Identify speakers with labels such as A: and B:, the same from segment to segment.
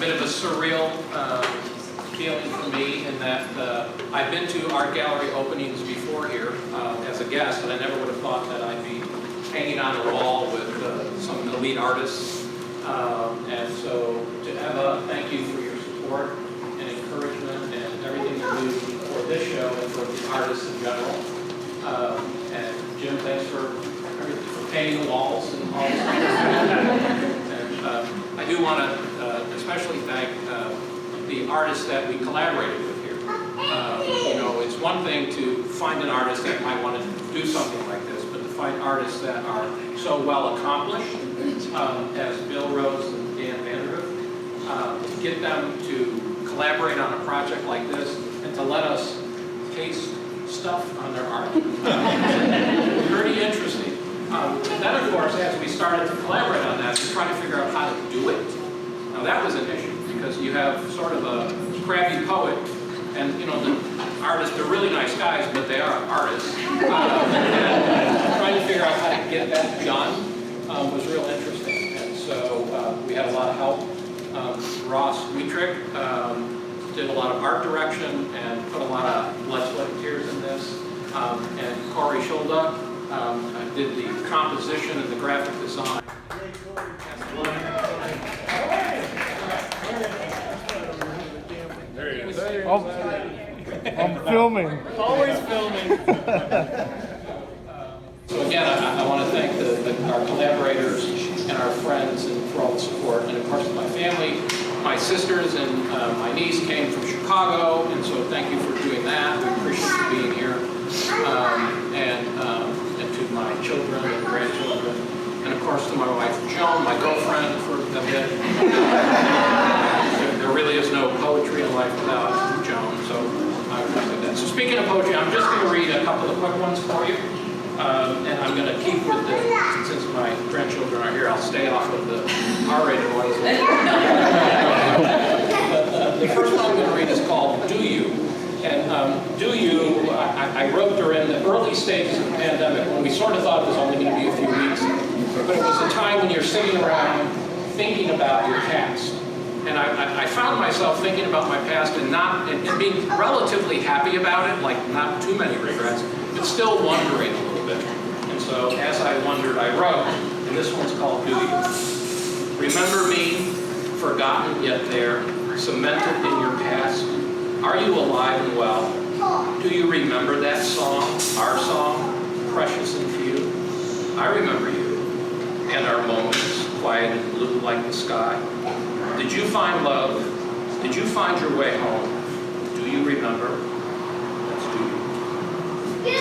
A: bit of a surreal feeling for me in that I've been to art gallery openings before here as a guest, but I never would have thought that I'd be hanging on a wall with some elite artists. And so to Eva, thank you for your support and encouragement and everything you do for this show and for the artists in general. And Jim, thanks for painting the walls and all this stuff. And I do want to especially thank the artists that we collaborated with here. You know, it's one thing to find an artist that might want to do something like this, but to find artists that are so well accomplished, as Bill Rose and Dan Vanderhoof, to get them to collaborate on a project like this and to let us taste stuff on their art. Pretty interesting. And then, of course, as we started to collaborate on that, we tried to figure out how to do it. Now, that was an issue, because you have sort of a crabby poet, and, you know, the artists, they're really nice guys, but they are artists. And trying to figure out how to get that done was real interesting. And so we had a lot of help. Ross Wietrick did a lot of art direction and put a lot of blood, sweat, and tears in this. And Corey Schulda did the composition and the graphic design.
B: There he is. I'm filming. Always filming.
A: So again, I want to thank our collaborators and our friends and for all the support. And of course, my family, my sisters and my niece came from Chicago, and so thank you for doing that. We appreciate you being here. And to my children and grandchildren, and of course to my wife Joan, my girlfriend, for a bit. There really is no poetry in life without Joan, so I appreciate that. So speaking of poetry, I'm just going to read a couple of quick ones for you. And I'm going to keep with the, since my grandchildren are here, I'll stay off of the R-rated ones. The first one I'm going to read is called Do You? And Do You, I wrote during the early stages of the pandemic when we sort of thought it was only going to be a few weeks. But it was a time when you're sitting around thinking about your past. And I found myself thinking about my past and being relatively happy about it, like not too many regrets, but still wondering a little bit. And so as I wondered, I wrote, and this one's called Do You? Remember me, forgotten yet there, cemented in your past? Are you alive and well? Do you remember that song, our song, precious and few? I remember you, and our moments, quiet and blue like the sky. Did you find love? Did you find your way home? Do you remember? Let's do you.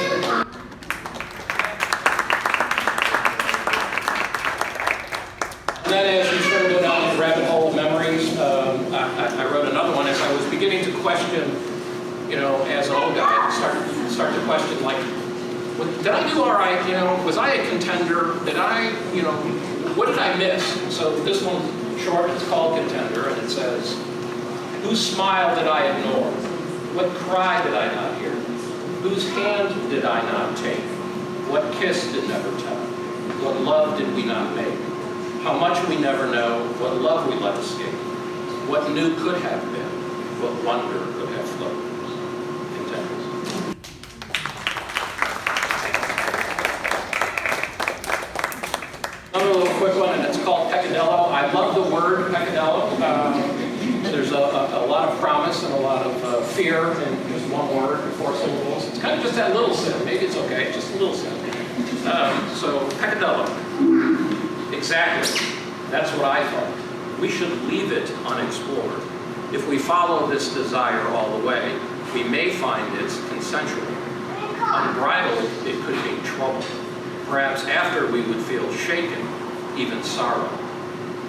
A: And then as you sort of go down the rabbit hole of memories, I wrote another one as I was beginning to question, you know, as an old guy, start to question, like, did I do all right, you know, was I a contender? Did I, you know, what did I miss? So this one's short, it's called Contender, and it says, whose smile did I ignore? What cry did I not hear? Whose hand did I not take? What kiss did never tell? What love did we not make? How much we never know, what love we let escape? What new could have been? What wonder could have flowed? Contenders. Another little quick one, and it's called Peccadillo. I love the word peccadillo. There's a lot of promise and a lot of fear in just one word, 4 syllables. It's kind of just that little sin. Maybe it's okay, just a little sin. So, peccadillo. Exactly. That's what I thought. We should leave it unexplored. If we follow this desire all the way, we may find it's consensual. Unbridled, it could be trouble. Perhaps after we would feel shaken, even sorrow.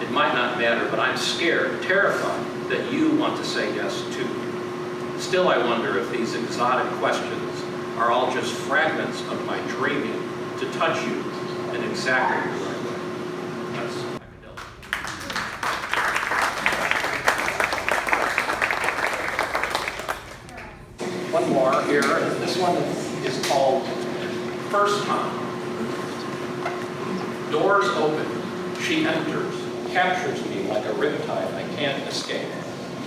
A: It might not matter, but I'm scared, terrified that you want to say yes too. Still, I wonder if these exotic questions are all just fragments of my dreaming to touch you in exactly the right way. That's Peccadillo. One more here. This one is called First Time. Doors open. She enters, captures me like a riptide. I can't escape.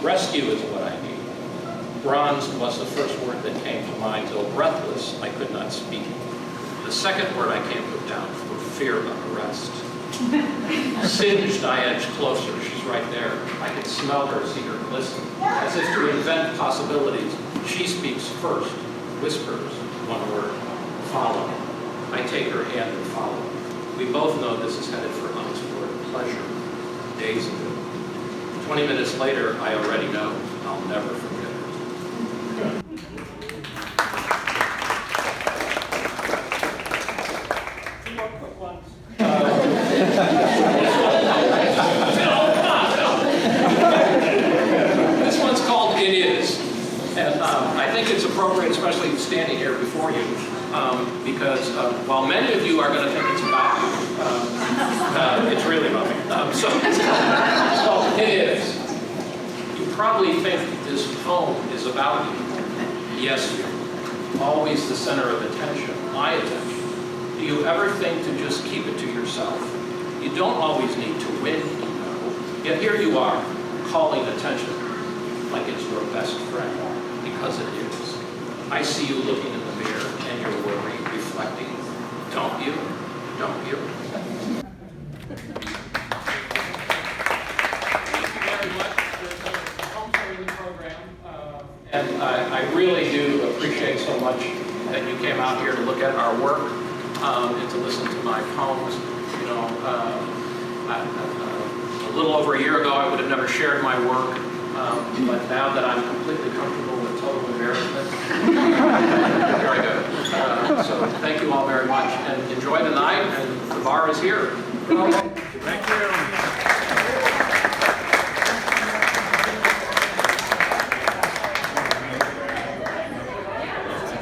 A: Rescue is what I need. Bronze was the first word that came to mind, though breathless, I could not speak. The second word I can't put down for fear of arrest. Singed, I edged closer. She's right there. I can smell her, see her glisten. As if to invent possibilities, she speaks first, whispers one word, follow. I take her hand and follow. We both know this is headed for unexplored pleasure. Days ago. 20 minutes later, I already know I'll never forget her. Two more quick ones. This one's called It Is. And I think it's appropriate, especially standing here before you, because while many of you are going to think it's about you, it's really about me. So it is. You probably think this poem is about you. Yes, you're always the center of attention, my attention. Do you ever think to just keep it to yourself? You don't always need to win, you know. Yet here you are, calling attention like it's your best friend, because it is. I see you looking in the mirror and you're worried, reflecting. Don't you? Don't you? And I really do appreciate so much that you came out here to look at our work and to listen to my poems. You know, a little over a year ago, I would have never shared my work, but now that I'm completely comfortable with total embarrassment, very good. So thank you all very much, and enjoy the night. And the bar is here.
B: Thank you.